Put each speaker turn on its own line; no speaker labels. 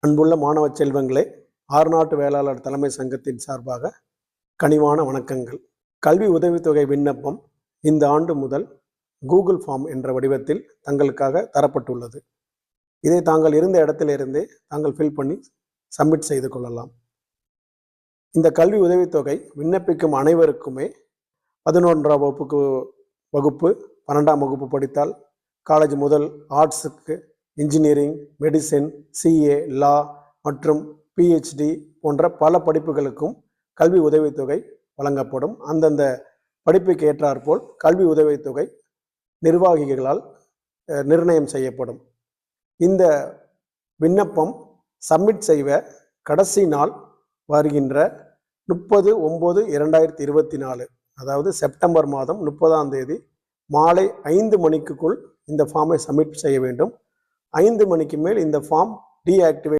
அன்புள்ள மாணவ செல்வங்களே, ஆறுநாட்டு வேளாளர் தலைமை சங்கத்தின் சார்பாக கனிவான வணக்கங்கள். கல்வி உதவித்தொகை விண்ணப்பம் இந்த ஆண்டு முதல் கூகுள் ஃபார்ம் என்ற வடிவத்தில் தங்களுக்காக தரப்பட்டுள்ளது. இதை தாங்கள் இருந்த இடத்திலிருந்தே தாங்கள் ஃபில் பண்ணி சப்மிட் செய்து கொள்ளலாம். இந்த கல்வி உதவித்தொகை விண்ணப்பிக்கும் அனைவருக்குமே 11ஆம் வகுப்பு 12ஆம் வகுப்பு படித்தால் காலேஜ் முதல் ஆர்ட்ஸுக்கு, இன்ஜினியரிங், மெடிசின், சிஏ, லா மற்றும் பிஹெச்டி போன்ற பல படிப்புகளுக்கும் கல்வி உதவித்தொகை வழங்கப்படும். அந்தந்த படிப்புக்கு ஏற்றாற்போல் கல்வி உதவித்தொகை நிர்வாகிகளால் நிர்ணயம் செய்யப்படும். இந்த விண்ணப்பம் சப்மிட் செய்ய கடைசி நாள் வருகின்ற 30/9/2024, அதாவது செப்டம்பர் மாதம் 30ஆம் தேதி மாலை 5 மணிக்குள் இந்த ஃபார்மை சப்மிட் செய்ய வேண்டும். 5 மணிக்கு மேல் இந்த ஃபார்ம் டீஆக்டிவேட்